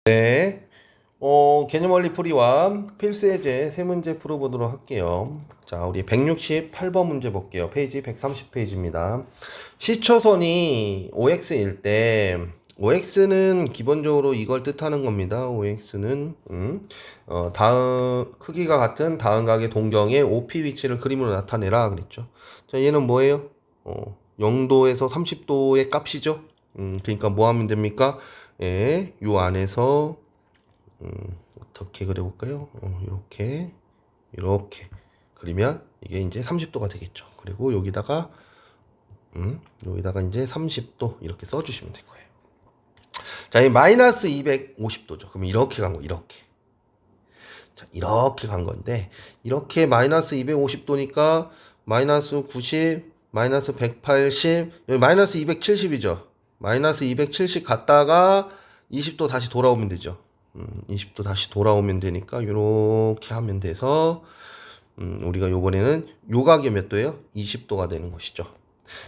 네, 개념 원리 풀이와 필수 예제 세 문제 풀어보도록 할게요. 자, 우리 168번 문제 볼게요. 페이지 130페이지입니다. 시초선이 OX일 때, OX는 기본적으로 이걸 뜻하는 겁니다. OX는, 크기가 같은 다음 각의 동경의 OP 위치를 그림으로 나타내라 그랬죠. 자, 얘는 뭐예요? 0도에서 30도의 값이죠. 그러니까 뭐 하면 됩니까? 예, 요 안에서 어떻게 그려볼까요? 이렇게 그리면 이게 이제 30도가 되겠죠. 그리고 여기다가 이제 30도 이렇게 써주시면 될 거예요. 자, 이 마이너스 250도죠. 그럼 이렇게 간 거, 이렇게. 자, 이렇게 간 건데, 이렇게 마이너스 250도니까 마이너스 90, 마이너스 180, 여기 마이너스 270이죠. 마이너스 270 갔다가 20도 다시 돌아오면 되죠. 20도 다시 돌아오면 되니까 이렇게 하면 돼서 우리가 요번에는 요각이 몇 도예요? 20도가 되는 것이죠.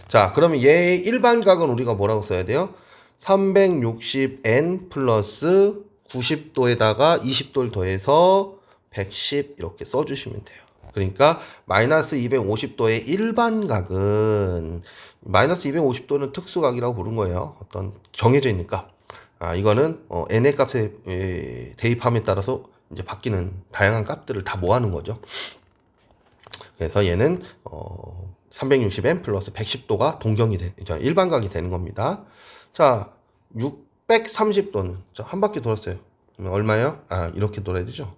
자, 그러면 얘의 일반각은 우리가 뭐라고 써야 돼요? 360n 플러스 90도에다가 20도를 더해서 110 이렇게 써주시면 돼요. 그러니까 마이너스 250도의 일반각은 마이너스 250도는 특수각이라고 부른 거예요. 어떤 정해져 있는 값. 이거는 n의 값에 대입함에 따라서 이제 바뀌는 다양한 값들을 다 모아놓은 거죠. 그래서 얘는 360n 플러스 110도가 동경이 일반각이 되는 겁니다. 자, 630도는 한 바퀴 돌았어요. 얼마예요? 이렇게 돌아야 되죠.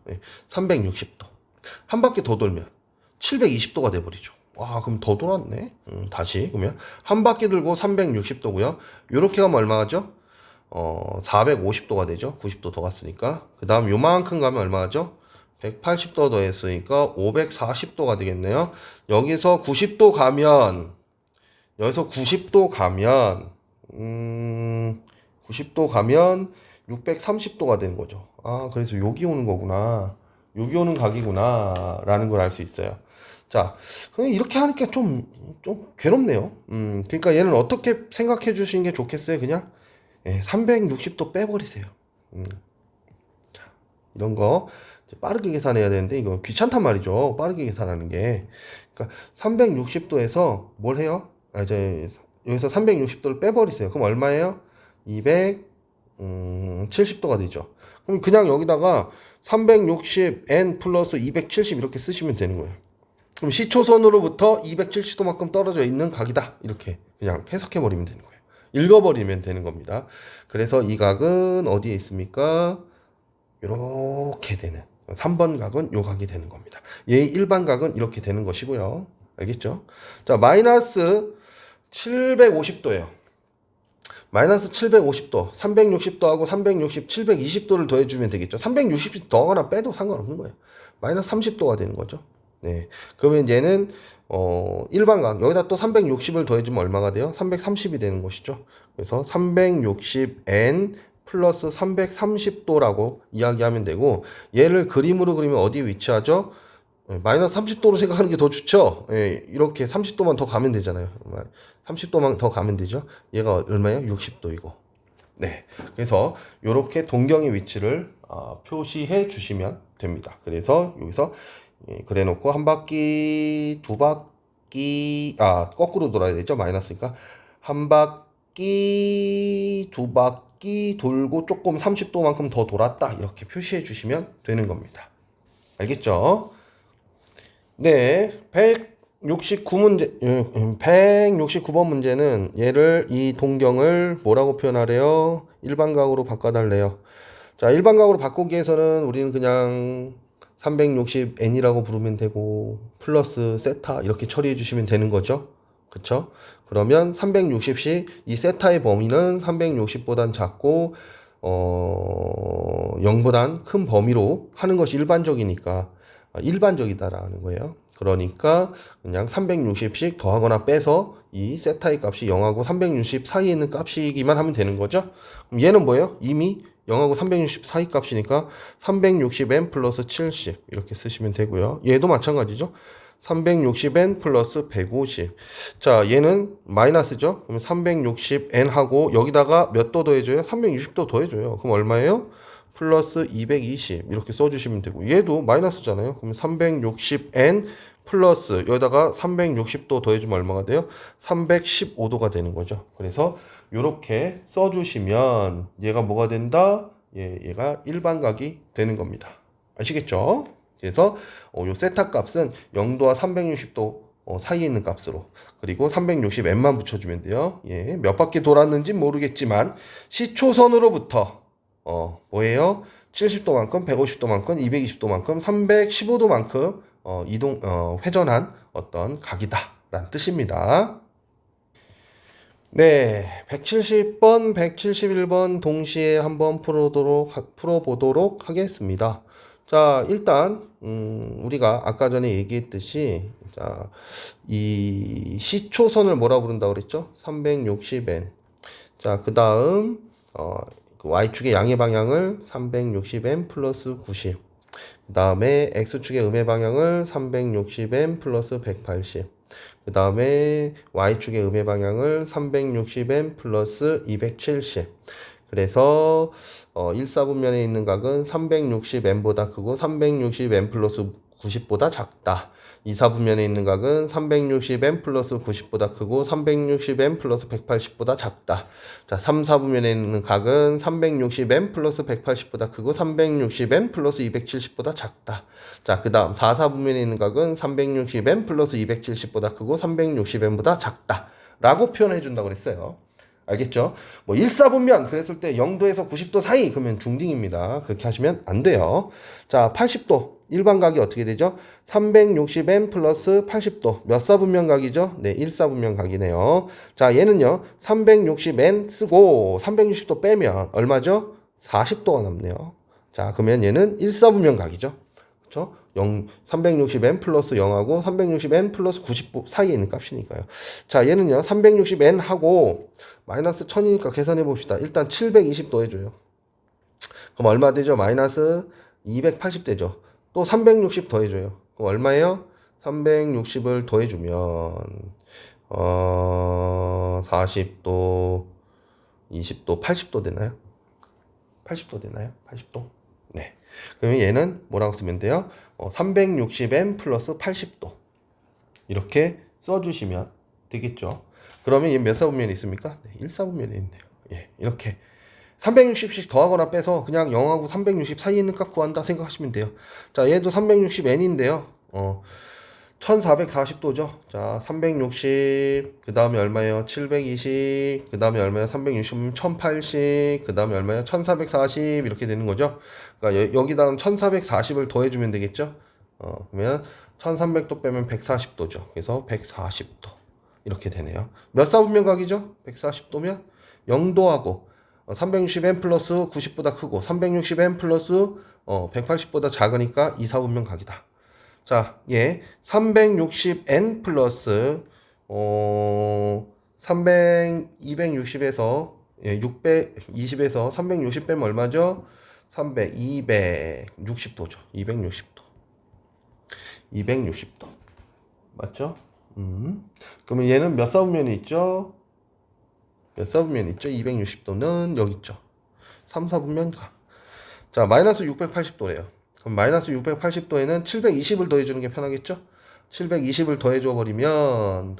360도. 한 바퀴 더 돌면 720도가 돼버리죠. 와, 그럼 더 돌았네. 다시 그러면 한 바퀴 돌고 360도고요. 이렇게 가면 얼마죠? 450도가 되죠. 90도 더 갔으니까. 그 다음 요만큼 가면 얼마죠? 180도 더했으니까 540도가 되겠네요. 여기서 90도 가면 90도 가면 630도가 되는 거죠. 그래서 여기 오는 거구나. 여기 오는 각이구나. 라는 걸 알 수 있어요. 자, 그냥 이렇게 하니까 좀 괴롭네요. 그러니까 얘는 어떻게 생각해 주시는 게 좋겠어요? 그냥 360도 빼버리세요. 이런 거 빠르게 계산해야 되는데 이거 귀찮단 말이죠. 빠르게 계산하는 게. 그러니까 360도에서 뭘 해요? 이제 여기서 360도를 빼버리세요. 그럼 얼마예요? 270도가 되죠. 그럼 그냥 여기다가 360n 플러스 270 이렇게 쓰시면 되는 거예요. 그럼 시초선으로부터 270도만큼 떨어져 있는 각이다. 이렇게 그냥 해석해버리면 되는 거예요. 읽어버리면 되는 겁니다. 그래서 이 각은 어디에 있습니까? 이렇게 되는 3번 각은 요 각이 되는 겁니다. 얘의 일반 각은 이렇게 되는 것이고요. 알겠죠? 자, 마이너스 750도예요. 마이너스 750도, 360도하고 360, 720도를 더해주면 되겠죠. 360도 더하거나 빼도 상관없는 거예요. 마이너스 30도가 되는 거죠. 네. 그러면 얘는, 일반각, 여기다 또 360을 더해주면 얼마가 돼요? 330이 되는 것이죠. 그래서 360n 플러스 330도라고 이야기하면 되고, 얘를 그림으로 그리면 어디에 위치하죠? 마이너스 30도로 생각하는 게 더 좋죠. 이렇게 30도만 더 가면 되잖아요. 30도만 더 가면 되죠. 얘가 얼마예요? 60도이고. 네. 그래서 이렇게 동경의 위치를 표시해 주시면 됩니다. 그래서 여기서 그래 놓고 한 바퀴, 두 바퀴, 거꾸로 돌아야 되죠. 마이너스니까. 한 바퀴, 두 바퀴 돌고 조금 30도만큼 더 돌았다. 이렇게 표시해 주시면 되는 겁니다. 알겠죠? 네, 169번 문제는 얘를 이 동경을 뭐라고 표현하래요? 일반각으로 바꿔달래요. 자, 일반각으로 바꾸기 위해서는 우리는 그냥 360n이라고 부르면 되고 플러스 세타 이렇게 처리해 주시면 되는 거죠. 그쵸? 그러면 360씩 이 세타의 범위는 360보단 작고 0보단 큰 범위로 하는 것이 일반적이다라는 거예요. 그러니까 그냥 360씩 더하거나 빼서 이 세타의 값이 0하고 360 사이에 있는 값이기만 하면 되는 거죠. 그럼 얘는 뭐예요? 이미 0하고 360 사이 값이니까 360n 플러스 70 이렇게 쓰시면 되고요. 얘도 마찬가지죠. 360n 플러스 150. 자, 얘는 마이너스죠. 그럼 360n 하고 여기다가 몇 도 더해줘요? 360도 더해줘요. 그럼 얼마예요? 플러스 220 이렇게 써주시면 되고 얘도 마이너스잖아요. 그럼 360n 플러스 여기다가 360도 더해주면 얼마가 돼요? 315도가 되는 거죠. 그래서 이렇게 써주시면 얘가 뭐가 된다? 얘가 일반각이 되는 겁니다. 아시겠죠? 그래서 요 세타 값은 0도와 360도 사이에 있는 값으로 그리고 360n만 붙여주면 돼요. 몇 바퀴 돌았는지 모르겠지만 시초선으로부터 뭐예요? 70도만큼, 150도만큼, 220도만큼, 315도만큼 회전한 어떤 각이다 라는 뜻입니다. 네, 170번, 171번 동시에 한번 풀어보도록 하겠습니다. 자, 일단 우리가 아까 전에 얘기했듯이 자, 이 시초선을 뭐라 부른다고 그랬죠? 360n. 자, 그 다음 그 y축의 양의 방향을 360n 플러스 90. 그 다음에 x축의 음의 방향을 360n 플러스 180. 그 다음에 y축의 음의 방향을 360n 플러스 270. 그래서 1사분면에 있는 각은 360n보다 크고 360n 플러스 90보다 작다. 2사분면에 있는 각은 360n 플러스 90보다 크고 360n 플러스 180보다 작다. 자, 3사분면에 있는 각은 360n 플러스 180보다 크고 360n 플러스 270보다 작다. 자, 그 다음 4사분면에 있는 각은 360n 플러스 270보다 크고 360n보다 작다. 라고 표현해 준다고 그랬어요. 알겠죠? 뭐 1사분면 그랬을 때 0도에서 90도 사이 그러면 중딩입니다. 그렇게 하시면 안 돼요. 자, 80도 일반각이 어떻게 되죠? 360n 플러스 80도 몇 사분면 각이죠? 네, 1사분면 각이네요. 자, 얘는요 360n 쓰고 360도 빼면 얼마죠? 40도가 남네요. 자, 그러면 얘는 1사분면 각이죠. 그렇죠? 360n 플러스 0하고 360n 플러스 90 사이에 있는 값이니까요. 자, 얘는요 360n 하고 마이너스 1000이니까 계산해 봅시다. 일단 720 더해줘요. 그럼 얼마 되죠? 마이너스 280 되죠. 또 360 더해줘요. 그럼 얼마예요? 360을 더해주면 40도 20도 80도 되나요? 80도 되나요? 80도? 네. 그러면 얘는 뭐라고 쓰면 돼요? 360n 플러스 80도 이렇게 써주시면 되겠죠. 그러면 얘 몇 사분면이 있습니까? 네, 1사분면이 있네요. 예, 이렇게 360씩 더하거나 빼서 그냥 0하고 360 사이에 있는 값 구한다 생각하시면 돼요. 자, 얘도 360n인데요. 1440도죠. 자, 360, 그 다음에 얼마예요? 720, 그 다음에 얼마예요? 360, 1080, 그 다음에 얼마예요? 1440, 이렇게 되는 거죠. 그러니까 여기다가 1440을 더해주면 되겠죠. 그러면 1300도 빼면 140도죠. 그래서 140도. 이렇게 되네요. 몇 사분면 각이죠? 140도면 0도하고 360n 플러스 90보다 크고 360n 플러스 180보다 작으니까 2사분면 각이다. 자, 얘 360n 플러스 260에서 620에서 360 빼면 얼마죠? 260도죠. 260도. 260도. 맞죠? 그러면 얘는 몇 사분면이 있죠? 몇 사분면이 있죠? 260도는 여기 있죠. 3사분면 가. 자, 마이너스 680도래요. 그럼 마이너스 680도에는 720을 더해주는 게 편하겠죠? 720을 더해줘 버리면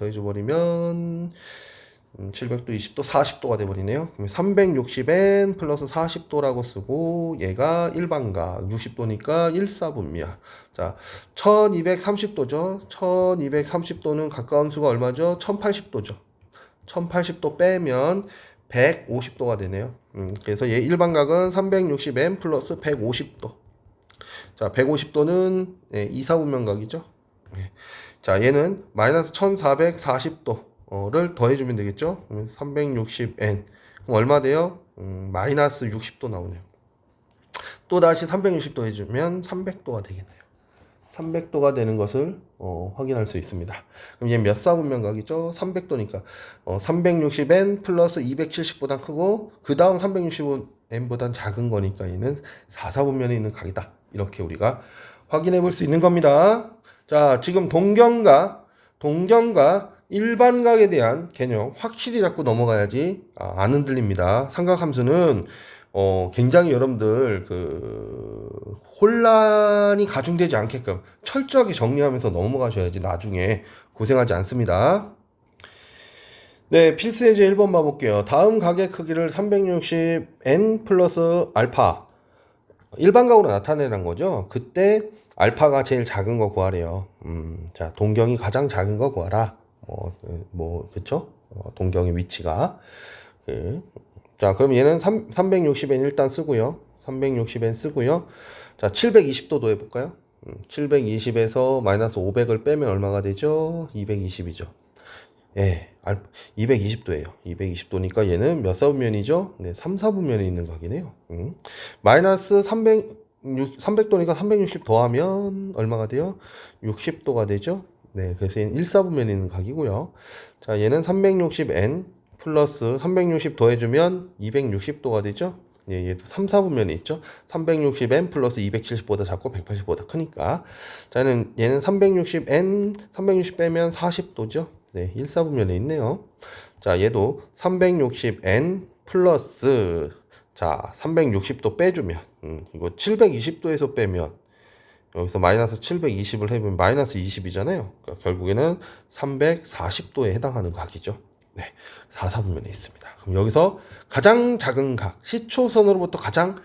700도 20도 40도가 돼버리네요. 그럼 360n 플러스 40도라고 쓰고 얘가 일반각 60도니까 1사분면. 자, 1230도죠. 1230도는 가까운 수가 얼마죠? 1080도죠. 1080도 빼면 150도가 되네요. 그래서 얘 일반각은 360n 플러스 150도. 자, 150도는 2사분면 각이죠. 자, 얘는 마이너스 1440도를 더해주면 되겠죠. 그러면 360n. 그럼 얼마 돼요? 마이너스 60도 나오네요. 또 다시 360도 해주면 300도가 되겠네요. 300도가 되는 것을 확인할 수 있습니다. 그럼 얘 몇 사분면 각이죠? 300도니까 360n 플러스 270보다 크고 그 다음 360n보다 작은 거니까 얘는 4사분면에 있는 각이다. 이렇게 우리가 확인해 볼 수 있는 겁니다. 자, 지금 동경과 일반각에 대한 개념 확실히 잡고 넘어가야지 안 흔들립니다. 삼각함수는 굉장히 여러분들 혼란이 가중되지 않게끔 철저하게 정리하면서 넘어가셔야지 나중에 고생하지 않습니다. 네, 필수 예제 1번 봐볼게요. 다음 가계 크기를 360n 플러스 알파 일반각으로 나타내는 거죠. 그때 알파가 제일 작은 거 구하래요. 자, 동경이 가장 작은 거 구하라. 그쵸? 동경의 위치가. 자, 그럼 얘는 360n 일단 쓰고요. 360n 쓰고요. 자, 720도 해볼까요? 720에서 마이너스 500을 빼면 얼마가 되죠? 220이죠. 예, 220도예요. 220도니까 얘는 몇 사분면이죠? 네, 3, 4분면에 있는 각이네요. 마이너스 300도니까 360 더하면 얼마가 돼요? 60도가 되죠? 네, 그래서 얘는 1, 4분면에 있는 각이고요. 자, 얘는 360n 플러스 360 더해주면 260도가 되죠? 예, 얘도 3, 4분면에 있죠? 360n 플러스 270보다 작고 180보다 크니까. 자, 얘는 360n, 360 빼면 40도죠? 네, 1, 4분면에 있네요. 자, 얘도 360n 플러스, 자, 360도 빼주면, 이거 720도에서 빼면, 여기서 마이너스 720을 해보면 마이너스 20이잖아요. 그러니까 결국에는 340도에 해당하는 각이죠. 네, 4, 4분면에 있습니다. 그럼 여기서 가장 작은 각, 시초선으로부터 가장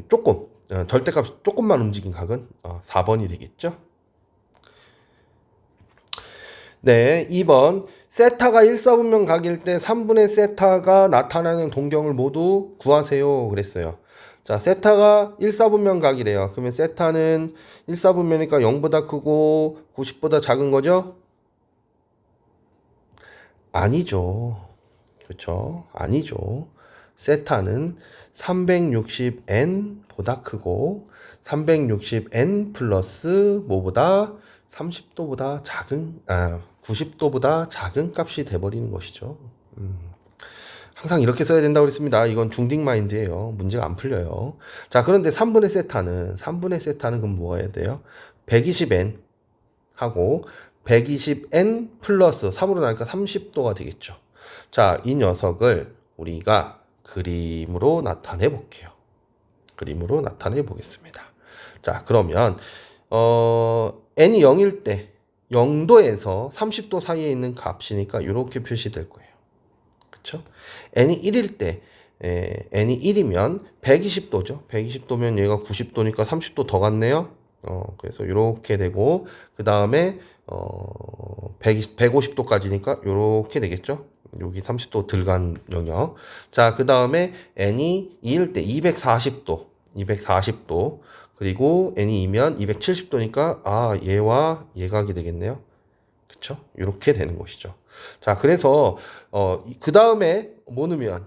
조금 절대값 조금만 움직인 각은 4번이 되겠죠. 네, 2번 세타가 1사분면 각일 때 3분의 세타가 나타나는 동경을 모두 구하세요 그랬어요. 자, 세타가 1사분면 각이래요. 그러면 세타는 1사분면이니까 0보다 크고 90보다 작은 거죠? 아니죠. 그렇죠? 아니죠. 세타는 360n보다 크고 360n 플러스 뭐보다 30도보다 작은 90도보다 작은 값이 돼버리는 것이죠. 항상 이렇게 써야 된다고 그랬습니다. 이건 중딩 마인드예요. 문제가 안 풀려요. 자, 그런데 3분의 세타는 그럼 뭐 해야 돼요? 120n 하고 120n 플러스 3으로 나니까 30도가 되겠죠. 자, 이 녀석을 우리가 그림으로 나타내 볼게요. 그림으로 나타내 보겠습니다. 자, 그러면 n이 0일 때 0도에서 30도 사이에 있는 값이니까 이렇게 표시될 거예요. 그쵸? n이 1일 때 n이 1이면 120도죠. 120도면 얘가 90도니까 30도 더 갔네요. 그래서 이렇게 되고 그 다음에 150도까지니까 이렇게 되겠죠. 여기 30도 들어간 영역. 자, 그 다음에 n이 2일 때 240도 그리고 n이 2면 270도니까 얘와 얘각이 되겠네요. 그쵸? 이렇게 되는 것이죠. 자, 그래서 그 다음에 뭐 넣으면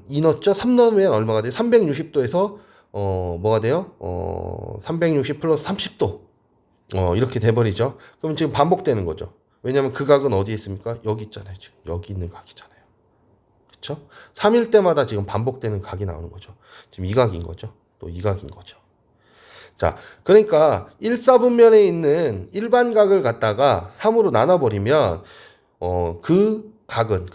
2 넣었죠? 3 넣으면 얼마가 돼요? 360도에서 뭐가 돼요? 360 플러스 30도 이렇게 돼버리죠. 그럼 지금 반복되는 거죠. 왜냐면 그 각은 어디에 있습니까? 여기 있잖아요. 지금 여기 있는 각이잖아요. 그쵸? 3일 때마다 지금 반복되는 각이 나오는 거죠. 지금 이 각인 거죠. 또 이 각인 거죠. 자, 그러니까 1, 4분면에 있는 일반 각을 갖다가 3으로 나눠버리면 그 각은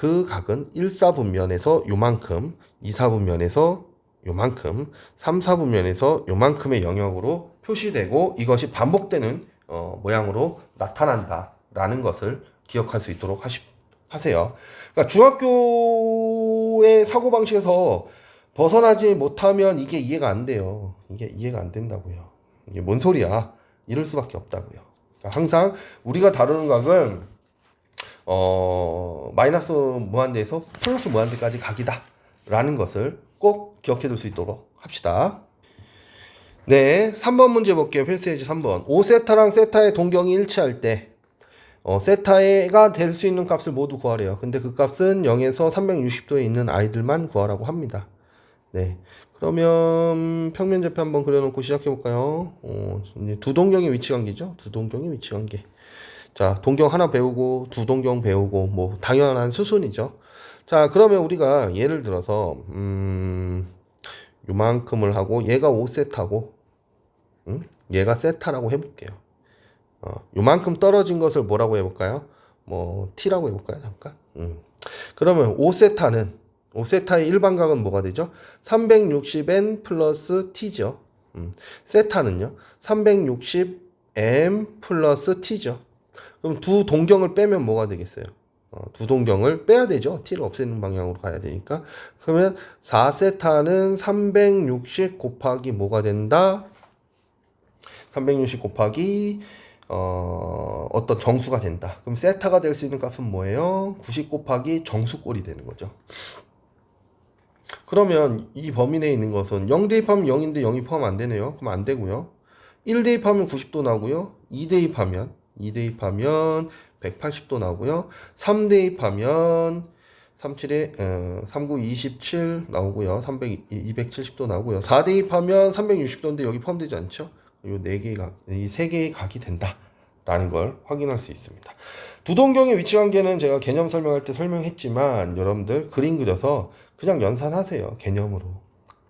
1, 4분면에서 요만큼, 2, 4분면에서 요만큼, 3, 4분면에서 요만큼의 영역으로 표시되고 이것이 반복되는 모양으로 나타난다라는 것을 기억할 수 있도록 하세요. 그러니까 중학교의 사고방식에서 벗어나지 못하면 이게 이해가 안 돼요. 이게 이해가 안 된다고요. 이게 뭔 소리야? 이럴 수밖에 없다고요. 그러니까 항상 우리가 다루는 각은 마이너스 무한대에서 플러스 무한대까지 각이다 라는 것을 꼭 기억해 둘 수 있도록 합시다. 네, 3번 문제 볼게요. 필수예제 3번. 5세타랑 세타의 동경이 일치할 때 세타가 될 수 있는 값을 모두 구하래요. 근데 그 값은 0에서 360도에 있는 아이들만 구하라고 합니다. 네, 그러면 평면좌표 한번 그려놓고 시작해볼까요? 두 동경의 위치관계죠. 두 동경의 위치관계. 자, 동경 하나 배우고 두 동경 배우고 뭐 당연한 수순이죠. 자, 그러면 우리가 예를 들어서 요만큼을 하고 얘가 5세타고 얘가 세타라고 해볼게요. 요만큼 떨어진 것을 뭐라고 해볼까요? 뭐 t라고 해볼까요? 잠깐. 그러면 5세타는 세타의 일반각은 뭐가 되죠? 360n 플러스 t죠. 세타는요. 360m 플러스 t죠. 그럼 두 동경을 빼면 뭐가 되겠어요? 두 동경을 빼야 되죠. t를 없애는 방향으로 가야 되니까. 그러면 4세타는 360 곱하기 뭐가 된다? 360 곱하기 어떤 정수가 된다. 그럼 세타가 될 수 있는 값은 뭐예요? 90 곱하기 정수꼴이 되는 거죠. 그러면 이 범위 내에 있는 것은 0 대입하면 0인데 0이 포함 안 되네요. 그럼 안 되고요. 1 대입하면 90도 나오고요. 2 대입하면 180도 나오고요. 3 대입하면 37에 39 27 나오고요. 270도 나오고요. 4 대입하면 360도인데 여기 포함되지 않죠? 이 세 개의 각이 된다라는 걸 확인할 수 있습니다. 두 동경의 위치 관계는 제가 개념 설명할 때 설명했지만 여러분들 그림 그려서 그냥 연산하세요. 개념으로.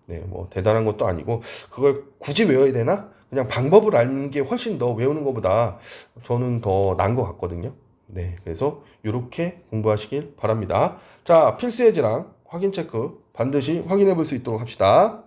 네, 뭐 대단한 것도 아니고 그걸 굳이 외워야 되나? 그냥 방법을 아는 게 훨씬 더 외우는 것보다 저는 더 나은 것 같거든요. 네, 그래서 이렇게 공부하시길 바랍니다. 자, 필수 예제랑 확인 체크 반드시 확인해 볼 수 있도록 합시다.